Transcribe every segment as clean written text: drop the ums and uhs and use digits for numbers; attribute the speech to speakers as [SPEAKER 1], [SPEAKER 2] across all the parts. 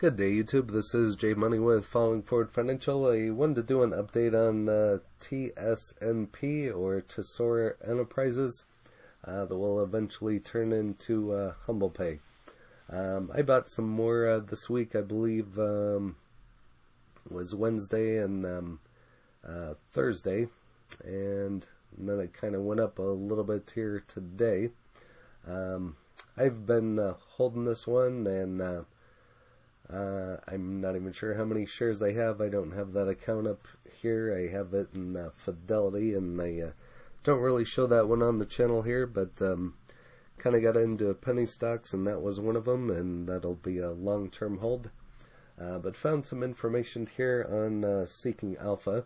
[SPEAKER 1] Good day, YouTube. This is Jay Money with Falling Forward Financial. I wanted to do an update on TSNP or Tesoro Enterprises that will eventually turn into HUMBL Pay. I bought some more this week. I believe was Wednesday and Thursday, and then it kind of went up a little bit here today. I've been holding this one, and I'm not even sure how many shares I have. I don't have that account up here. I have it in Fidelity, and I don't really show that one on the channel here, but kind of got into penny stocks, and that was one of them, and that'll be a long-term hold. But found some information here on Seeking Alpha.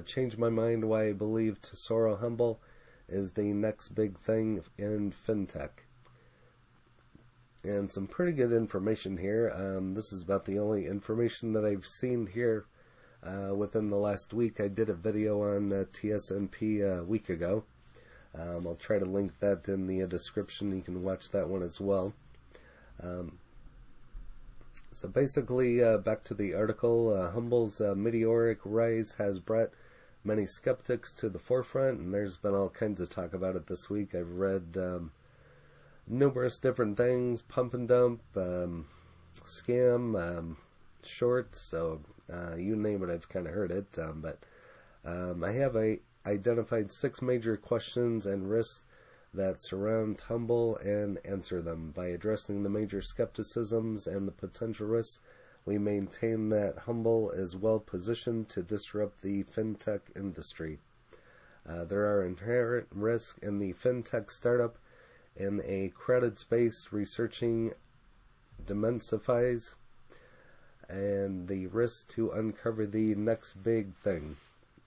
[SPEAKER 1] Changed my mind why I believe Tesoro HUMBL is the next big thing in Fintech. And some pretty good information here. This is about the only information that I've seen here within the last week. I did a video on TSNP a week ago. I'll try to link that in the description. You can watch that one as well. So basically, back to the article, HUMBL's meteoric rise has brought many skeptics to the forefront, and there's been all kinds of talk about it this week. I've read numerous different things: pump and dump, scam, shorts, so you name it, I've kind of heard it. But I have identified 6 major questions and risks that surround HUMBL and answer them. By addressing the major skepticisms and the potential risks, we maintain that HUMBL is well positioned to disrupt the fintech industry. There are inherent risks in the fintech startup. In a crowded space, researching demystifies and the risk to uncover the next big thing.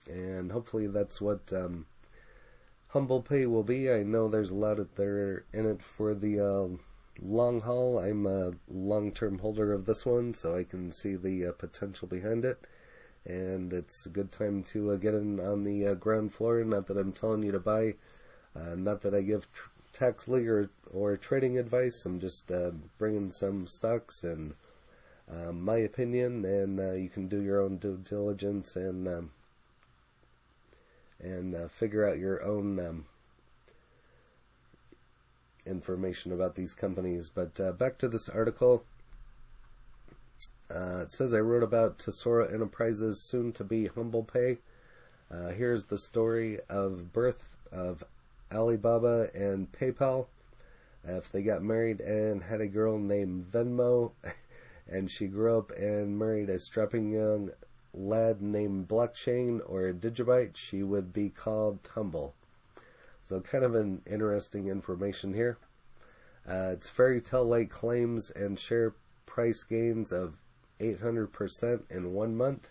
[SPEAKER 1] And hopefully that's what HUMBL Pay will be. I know there's a lot of there in it for the long haul. I'm a long-term holder of this one, so I can see the potential behind it. And it's a good time to get in on the ground floor. Not that I'm telling you to buy, not that I give tax legal or trading advice. I'm just bringing some stocks and my opinion, and you can do your own due diligence and figure out your own information about these companies. But back to this article. It says I wrote about Tesoro Enterprises, soon to be HUMBL Pay. Here's the story of birth of Alibaba and PayPal. If they got married and had a girl named Venmo, and she grew up and married a strapping young lad named Blockchain or Digibyte, she would be called HUMBL. So kind of an interesting information here. It's fairy tale-like claims and share price gains of 800% in 1 month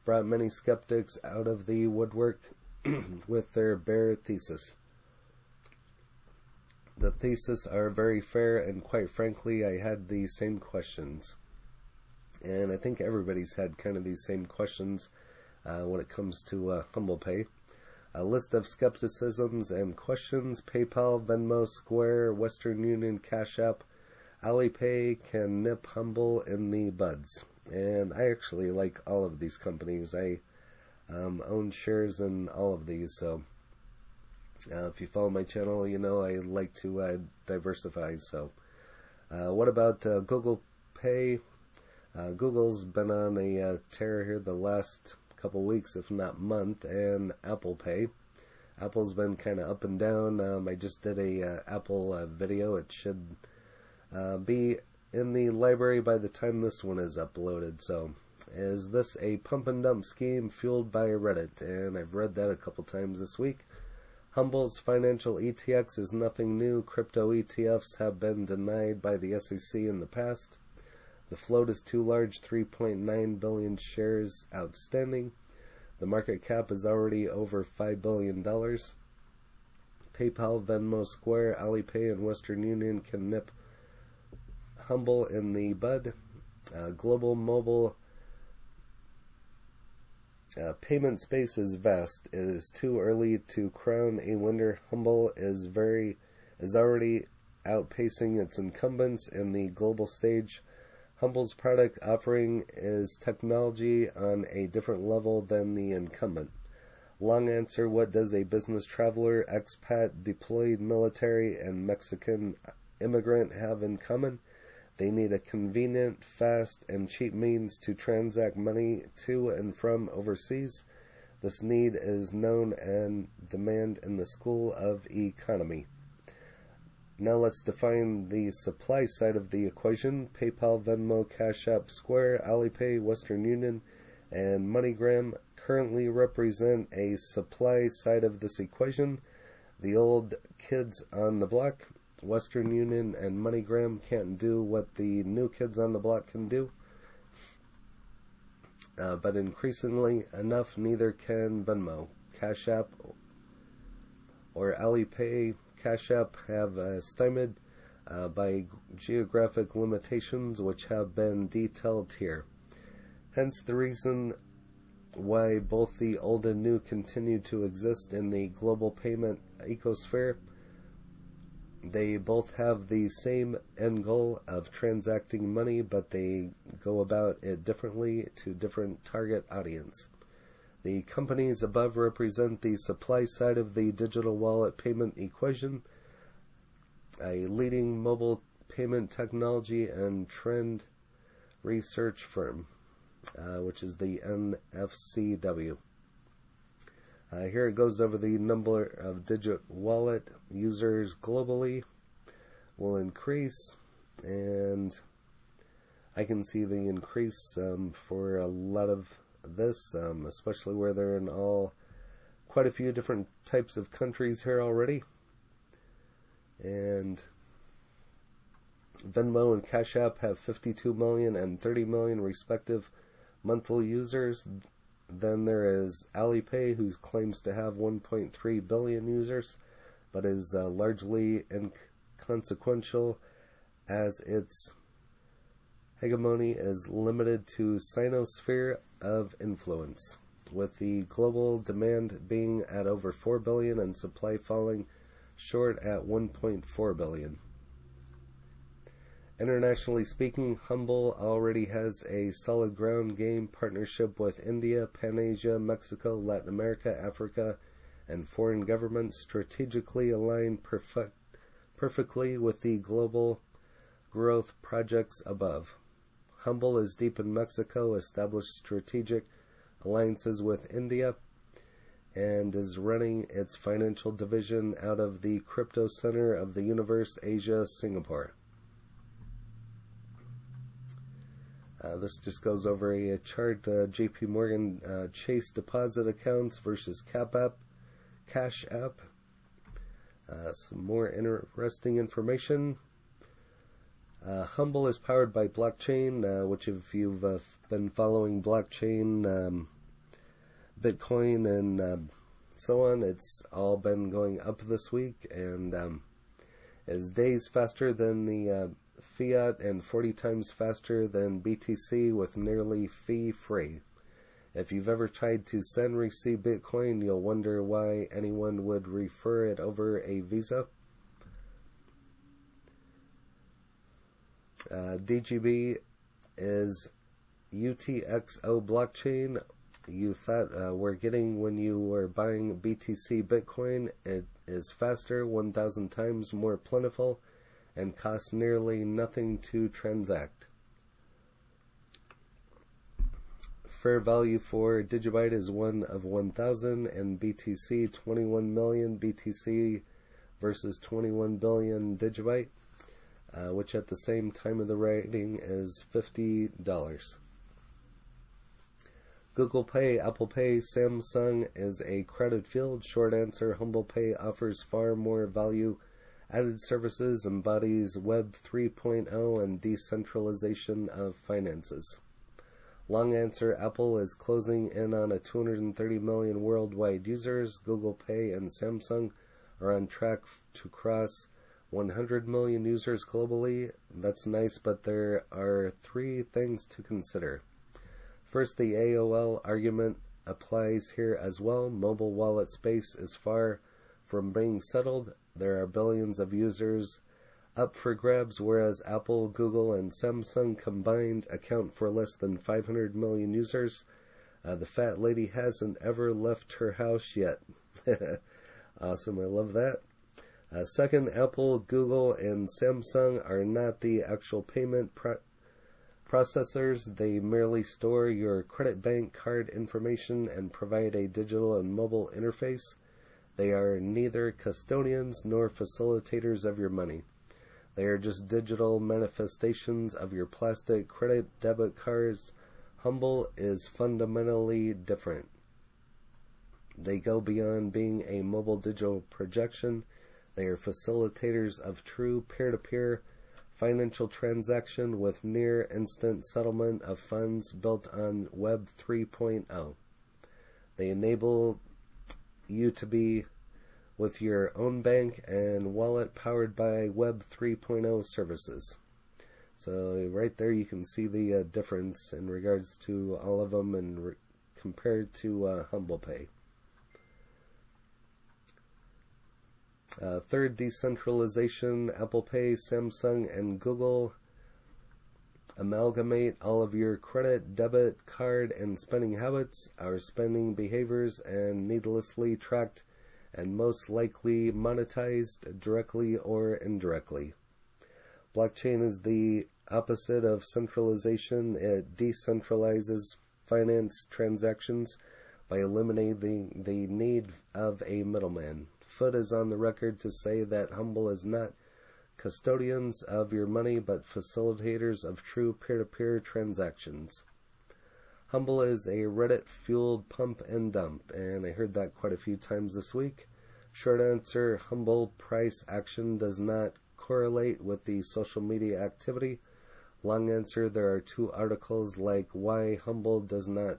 [SPEAKER 1] brought many skeptics out of the woodwork with their bare thesis. The theses are very fair, and quite frankly, I had the same questions. And I think everybody's had kind of these same questions when it comes to HUMBL Pay. A list of skepticisms and questions: PayPal, Venmo, Square, Western Union, Cash App, Alipay can nip HUMBL in the buds. And I actually like all of these companies. I own shares in all of these, so if you follow my channel, you know I like to diversify. So what about Google Pay? Google's been on a tear here the last couple weeks, if not month, and Apple Pay. Apple's been kind of up and down. I just did a Apple video. It should be in the library by the time this one is uploaded. So is this a pump and dump scheme fueled by Reddit? And I've read that a couple times this week. HUMBL's financial ETX is nothing new. Crypto ETFs have been denied by the SEC in the past. The float is too large, 3.9 billion shares outstanding. The market cap is already over $5 billion. PayPal, Venmo, Square, Alipay, and Western Union can nip HUMBL in the bud. Global mobile payment space is vast. It is too early to crown a winner. HUMBL is already outpacing its incumbents in the global stage. HUMBL's product offering is technology on a different level than the incumbent. Long answer, what does a business traveler, expat, deployed military, and Mexican immigrant have in common? They need a convenient, fast, and cheap means to transact money to and from overseas. This need is known and demand in the School of Economy. Now let's define the supply side of the equation. PayPal, Venmo, Cash App, Square, Alipay, Western Union, and MoneyGram currently represent a supply side of this equation. The old kids on the block, Western Union and MoneyGram, can't do what the new kids on the block can do. But increasingly enough, neither can Venmo, Cash App, or Alipay. Cash App have stymied by geographic limitations which have been detailed here. Hence the reason why both the old and new continue to exist in the global payment ecosphere. They both have the same end goal of transacting money, but they go about it differently to different target audience. The companies above represent the supply side of the digital wallet payment equation. A leading mobile payment technology and trend research firm, which is the NFCW. Here it goes over the number of digital wallet users globally will increase, and I can see the increase for a lot of this, especially where they're in quite a few different types of countries here already. And Venmo and Cash App have 52 million and 30 million respective monthly users. Then there is Alipay, who claims to have 1.3 billion users, but is largely inconsequential as its hegemony is limited to Sinosphere of influence, with the global demand being at over 4 billion and supply falling short at 1.4 billion. Internationally speaking, HUMBL already has a solid ground game partnership with India, Pan-Asia, Mexico, Latin America, Africa, and foreign governments strategically aligned perfectly with the global growth projects above. HUMBL is deep in Mexico, established strategic alliances with India, and is running its financial division out of the crypto center of the universe, Asia, Singapore. This just goes over a chart, JP Morgan Chase deposit accounts versus Cash App. Some more interesting information. HUMBL is powered by blockchain, which if you've been following blockchain, Bitcoin, and so on, it's all been going up this week, and is days faster than the fiat and 40 times faster than BTC, with nearly fee-free. If you've ever tried to send receive Bitcoin, you'll wonder why anyone would refer it over a Visa. DGB is UTXO blockchain. You thought were getting when you were buying BTC Bitcoin. It is faster, 1,000 times more plentiful, and costs nearly nothing to transact. Fair value for Digibyte is 1 of 1,000, and BTC 21 million BTC versus 21 billion Digibyte, which at the same time of the writing is $50. Google Pay, Apple Pay, Samsung is a crowded field. Short answer, HUMBL Pay offers far more value-added services, embodies Web 3.0 and decentralization of finances. Long answer, Apple is closing in on 230 million worldwide users. Google Pay and Samsung are on track to cross 100 million users globally. That's nice, but there are 3 things to consider. First, the AOL argument applies here as well. Mobile wallet space is far from being settled. There are billions of users up for grabs, whereas Apple, Google, and Samsung combined account for less than 500 million users. The fat lady hasn't ever left her house yet. Awesome, I love that. Second, Apple, Google, and Samsung are not the actual payment processors. They merely store your credit bank card information and provide a digital and mobile interface. They are neither custodians nor facilitators of your money. They are just digital manifestations of your plastic credit debit cards. HUMBL is fundamentally different. They go beyond being a mobile digital projection. They are facilitators of true peer-to-peer financial transaction with near instant settlement of funds built on Web 3.0. They enable you to be with your own bank and wallet powered by Web 3.0 services. So right there you can see the difference in regards to all of them and compared to HUMBL Pay. Third, decentralization. Apple Pay, Samsung, and Google amalgamate all of your credit, debit, card, and spending habits, our spending behaviors, and needlessly tracked and most likely monetized directly or indirectly. Blockchain is the opposite of centralization. It decentralizes finance transactions by eliminating the need of a middleman. Foot is on the record to say that HUMBL is not custodians of your money, but facilitators of true peer-to-peer transactions. HUMBL is a Reddit-fueled pump and dump, and I heard that quite a few times this week. Short answer, HUMBL price action does not correlate with the social media activity. Long answer, there are two articles like why HUMBL does not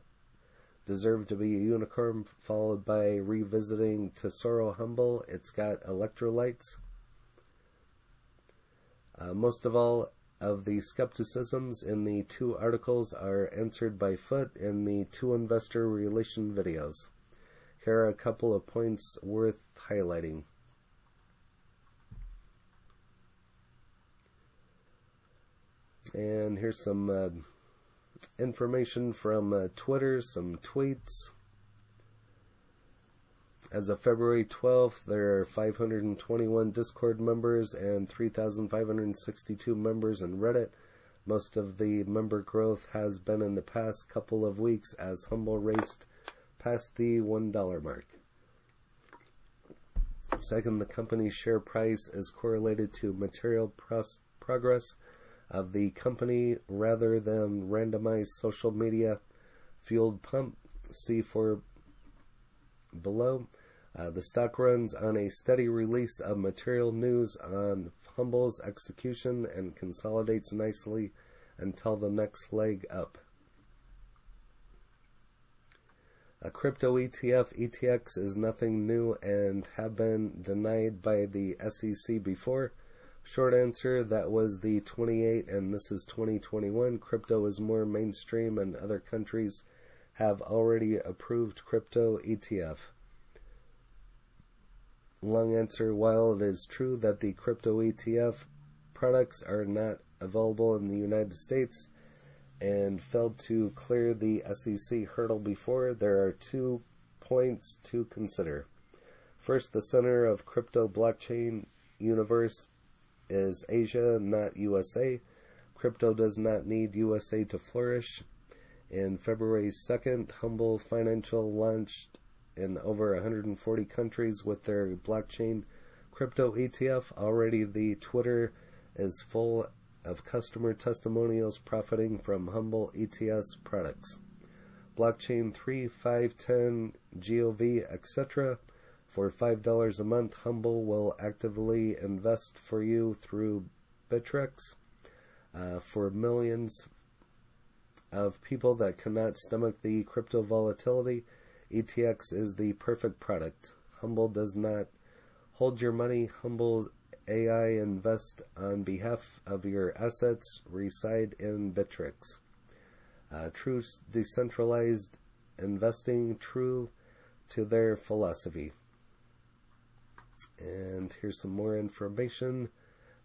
[SPEAKER 1] deserve to be a unicorn, followed by revisiting Tesoro HUMBL. It's got electrolytes. Most of all of the skepticisms in the two articles are answered by Foot in the two investor relation videos. Here are a couple of points worth highlighting. And here's some information from Twitter, some tweets. As of February 12th, there are 521 Discord members and 3,562 members in Reddit. Most of the member growth has been in the past couple of weeks as HUMBL raced past the $1 mark. Second, the company's share price is correlated to material progress of the company rather than randomized social media fueled pump. See for below. The stock runs on a steady release of material news on HUMBL's execution and consolidates nicely until the next leg up. A crypto ETF, ETX, is nothing new and have been denied by the SEC before. Short answer, that was the 28 and this is 2021. Crypto is more mainstream and other countries have already approved crypto ETF. Long answer, while it is true that the crypto ETF products are not available in the United States and failed to clear the SEC hurdle before, there are 2 points to consider. First, the center of crypto blockchain universe is Asia, not USA. Crypto does not need USA to flourish. In February 2nd, HUMBL Financial launched in over 140 countries with their blockchain crypto ETF. Already the Twitter is full of customer testimonials profiting from HUMBL ETS products. Blockchain 3, 5, 10, GOV, etc. For $5 a month, HUMBL will actively invest for you through Bittrex. For millions of people that cannot stomach the crypto volatility, ETX is the perfect product. HUMBL does not hold your money. HUMBL AI invest on behalf of your assets reside in Bittrex. True decentralized investing, true to their philosophy. And here's some more information.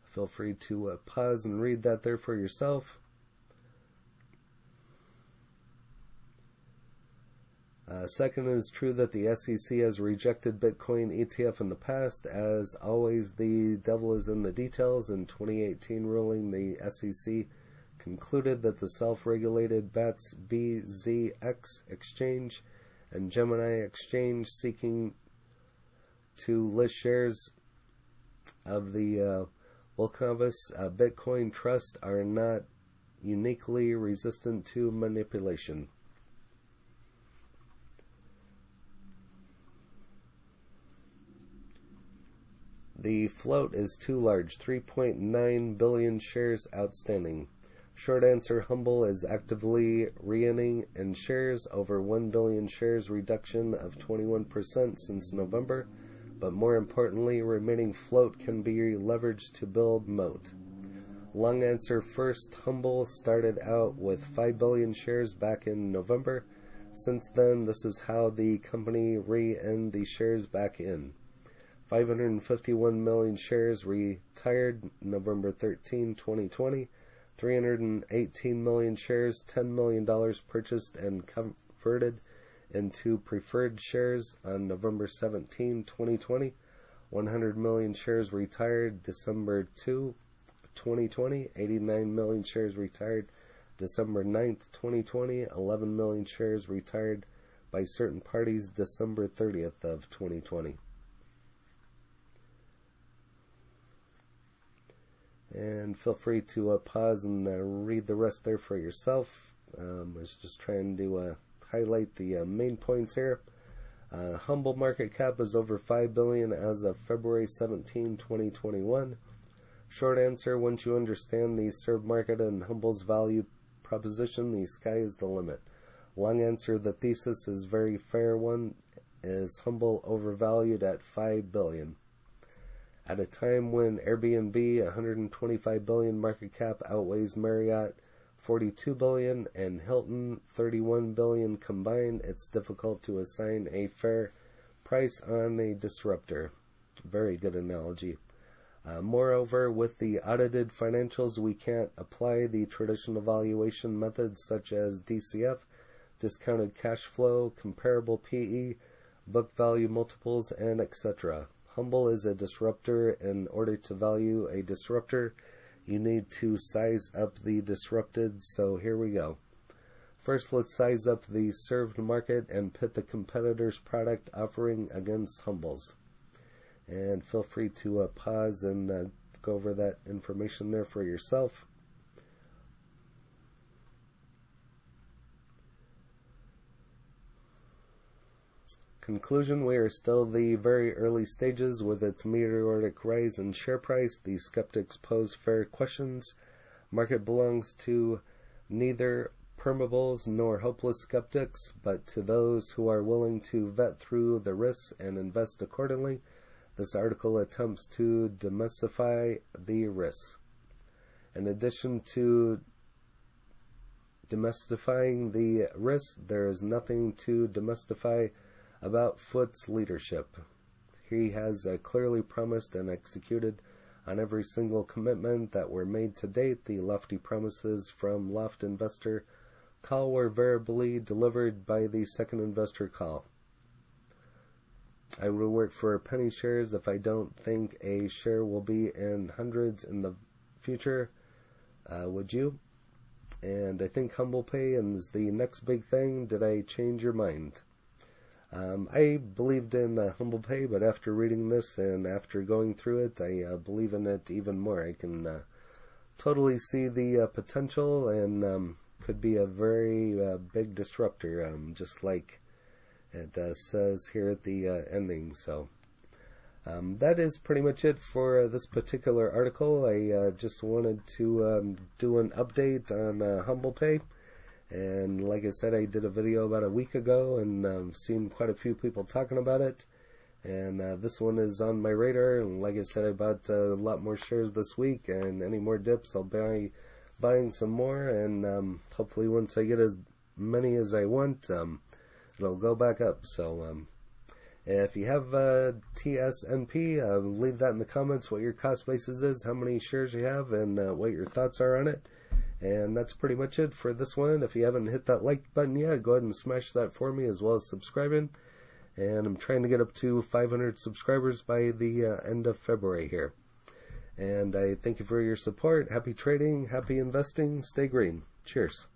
[SPEAKER 1] Feel free to pause and read that there for yourself. Second, it is true that the SEC has rejected Bitcoin ETF in the past. As always, the devil is in the details. In 2018 ruling, the SEC concluded that the self-regulated BATS BZX exchange and Gemini exchange seeking to list shares of the Volkswagen Bitcoin Trust are not uniquely resistant to manipulation. The float is too large, 3.9 billion shares outstanding. Short answer, HUMBL is actively reining in shares, over 1 billion shares, reduction of 21% since November, but more importantly, remaining float can be leveraged to build moat. Long answer, first, HUMBL started out with 5 billion shares back in November. Since then, this is how the company re-end the shares back in. 551 million shares retired November 13, 2020. 318 million shares, $10 million purchased and converted into preferred shares on November 17, 2020. 100 million shares retired December 2, 2020. 89 million shares retired December 9th, 2020. 11 million shares retired by certain parties December 30th of 2020. And feel free to pause and read the rest there for yourself. I was just trying to highlight the main points here. HUMBL market cap is over $5 billion as of February 17, 2021. Short answer, once you understand the served market and HUMBL's value proposition, the sky is the limit. Long answer, the thesis is very fair one. Is HUMBL overvalued at $5 billion? At a time when Airbnb, $125 billion market cap, outweighs Marriott, $42 billion, and Hilton, $31 billion combined, it's difficult to assign a fair price on a disruptor. Very good analogy. Moreover, with the audited financials, we can't apply the traditional valuation methods such as DCF, discounted cash flow, comparable PE, book value multiples, and etc. HUMBL is a disruptor. In order to value a disruptor, you need to size up the disrupted. So here we go. First, let's size up the served market and pit the competitor's product offering against HUMBL's. And feel free to pause and go over that information there for yourself. Conclusion, we are still the very early stages with its meteoric rise in share price. The skeptics pose fair questions. Market belongs to neither permeables nor hopeless skeptics, but to those who are willing to vet through the risks and invest accordingly. This article attempts to demystify the risks. In addition to demystifying the risks, there is nothing to demystify about Foot's leadership. He has clearly promised and executed on every single commitment that were made to date. The lofty promises from Loft Investor Call were variably delivered by the second investor call. I will work for penny shares if I don't think a share will be in hundreds in the future. Would you? And I think HUMBL Pay is the next big thing. Did I change your mind? I believed in HUMBL Pay, but after reading this and after going through it, I believe in it even more. I can totally see the potential and could be a very big disruptor, just like it says here at the ending. So that is pretty much it for this particular article. I just wanted to do an update on HUMBL Pay. And like I said, I did a video about a week ago and seen quite a few people talking about it. And this one is on my radar. And like I said, I bought a lot more shares this week. And any more dips, I'll be buying some more. And hopefully once I get as many as I want, it'll go back up. So If you have TSNP, leave that in the comments what your cost basis is, how many shares you have, and what your thoughts are on it. And that's pretty much it for this one. If you haven't hit that like button yet, go ahead and smash that for me, as well as subscribing. And I'm trying to get up to 500 subscribers by the end of February here. And I thank you for your support. Happy trading, happy investing, stay green. Cheers.